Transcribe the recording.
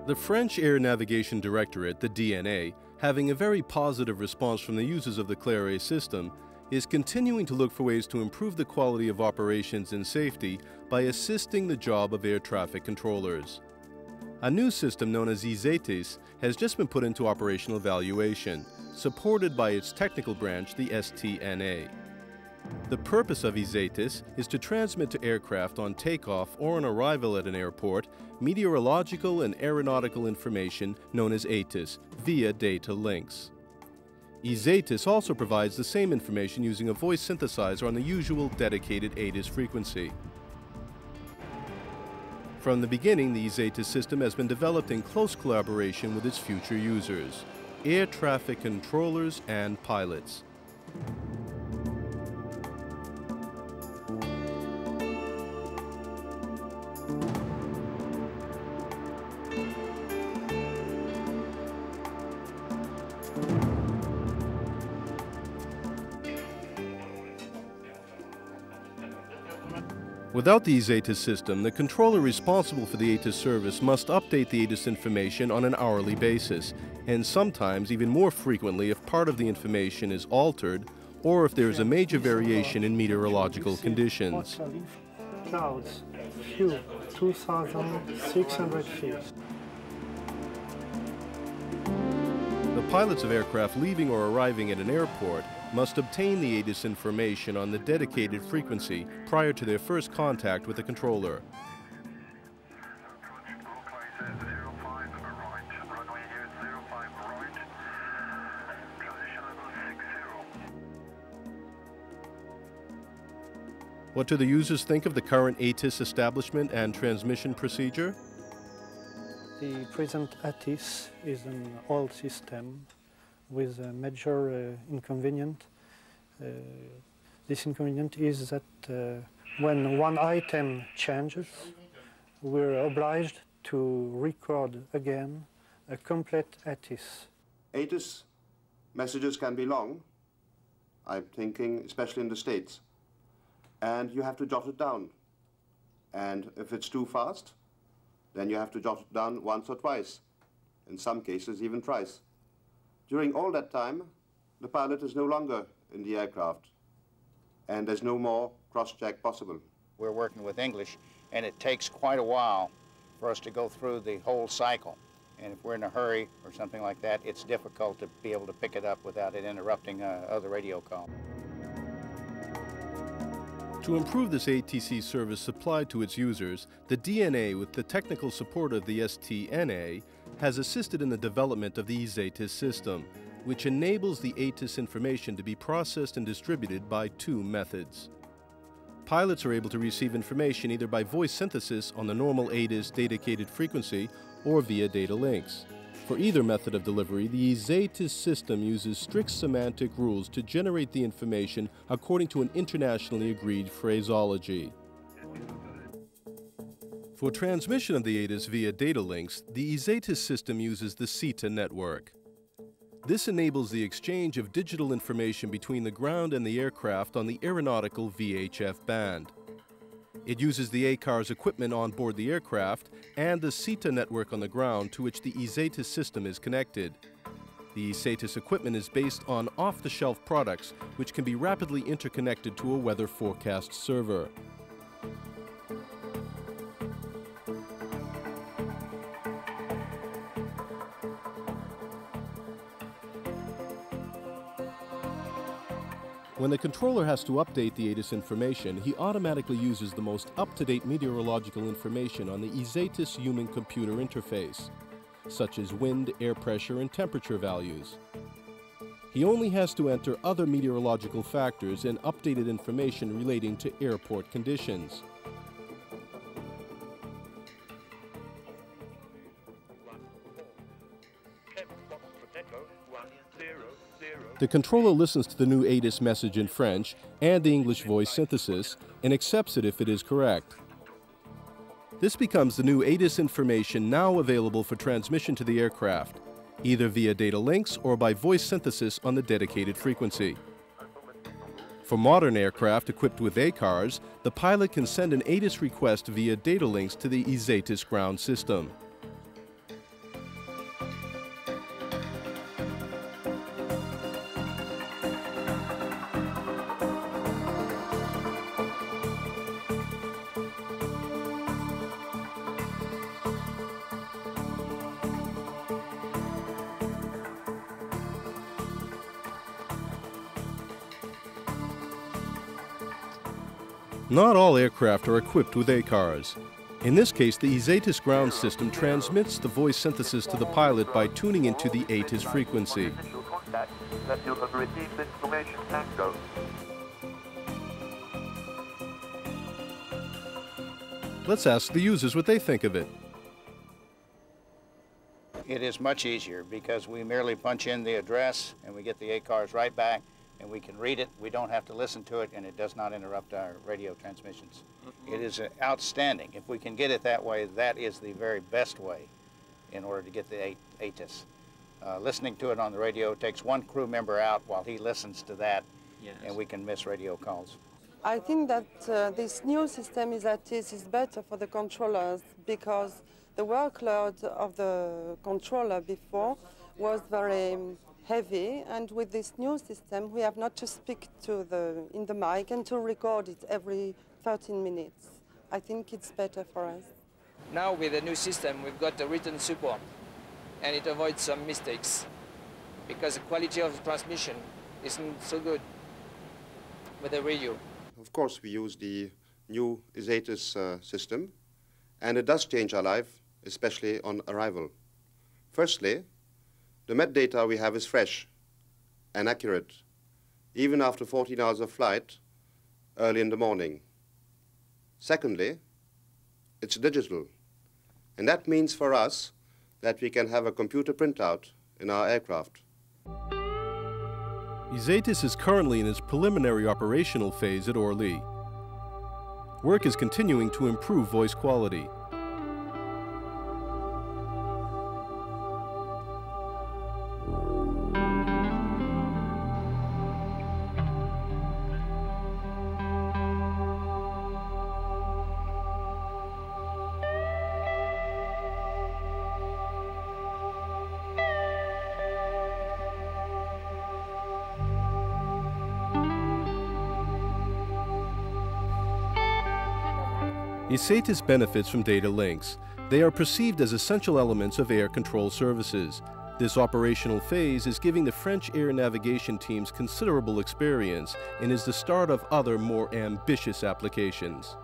The French Air Navigation Directorate, the DNA, having a very positive response from the users of the Claret system, is continuing to look for ways to improve the quality of operations and safety by assisting the job of air traffic controllers. A new system known as ISATIS has just been put into operational evaluation, supported by its technical branch, the STNA. The purpose of ISATIS is to transmit to aircraft on takeoff or on arrival at an airport meteorological and aeronautical information known as ATIS via data links. ISATIS also provides the same information using a voice synthesizer on the usual dedicated ATIS frequency. From the beginning, the ISATIS system has been developed in close collaboration with its future users, air traffic controllers and pilots. Without the ISATIS system, the controller responsible for the ATIS service must update the ATIS information on an hourly basis, and sometimes even more frequently if part of the information is altered or if there is a major variation in meteorological conditions. Clouds, few, 2,600 feet. The pilots of aircraft leaving or arriving at an airport must obtain the ATIS information on the dedicated frequency prior to their first contact with the controller. What do the users think of the current ATIS establishment and transmission procedure? The present ATIS is an old system with a major inconvenience. This inconvenience is that when one item changes, we're obliged to record again a complete ATIS. ATIS messages can be long, I'm thinking especially in the States, and you have to jot it down. And if it's too fast, then you have to jot it down once or twice, in some cases even thrice. During all that time, the pilot is no longer in the aircraft, and there's no more cross-check possible. We're working with English, and it takes quite a while for us to go through the whole cycle. And if we're in a hurry or something like that, it's difficult to be able to pick it up without it interrupting other radio call. To improve this ATC service supplied to its users, the DNA, with the technical support of the STNA, has assisted in the development of the ISATIS system, which enables the ATIS information to be processed and distributed by two methods. Pilots are able to receive information either by voice synthesis on the normal ATIS dedicated frequency or via data links. For either method of delivery, the ISATIS system uses strict semantic rules to generate the information according to an internationally agreed phraseology. For transmission of the ATIS via data links, the ISATIS system uses the CETA network. This enables the exchange of digital information between the ground and the aircraft on the aeronautical VHF band. It uses the ACARS equipment on board the aircraft and the CETA network on the ground to which the ISATIS system is connected. The ISATIS equipment is based on off-the-shelf products which can be rapidly interconnected to a weather forecast server. When the controller has to update the ATIS information, he automatically uses the most up-to-date meteorological information on the ISATIS human-computer interface, such as wind, air pressure, and temperature values. He only has to enter other meteorological factors and updated information relating to airport conditions. The controller listens to the new ATIS message in French and the English voice synthesis and accepts it if it is correct. This becomes the new ATIS information now available for transmission to the aircraft, either via data links or by voice synthesis on the dedicated frequency. For modern aircraft equipped with ACARS, the pilot can send an ATIS request via data links to the ISATIS ground system. Not all aircraft are equipped with ACARS. In this case, the ISATIS ground system transmits the voice synthesis to the pilot by tuning into the ATIS frequency. Let's ask the users what they think of it. It is much easier because we merely punch in the address and we get the ACARS right back and we can read it. We don't have to listen to it and it does not interrupt our radio transmissions. It is outstanding. If we can get it that way, that is the very best way in order to get the ATIS. Listening to it on the radio takes one crew member out while he listens to that, yes, and we can miss radio calls. I think that this new system ISATIS is better for the controllers because the workload of the controller before was very heavy, and with this new system we have not to speak to in the mic and to record it every 13 minutes. I think it's better for us. Now with the new system we've got the written support and it avoids some mistakes because the quality of the transmission isn't so good with the radio. Of course we use the new ISATIS system, and it does change our life, especially on arrival. Firstly, the met data we have is fresh and accurate, even after 14 hours of flight early in the morning. Secondly, it's digital, and that means for us that we can have a computer printout in our aircraft. ISATIS is currently in its preliminary operational phase at Orly. Work is continuing to improve voice quality. ISATIS benefits from data links. They are perceived as essential elements of air control services. This operational phase is giving the French air navigation teams considerable experience and is the start of other more ambitious applications.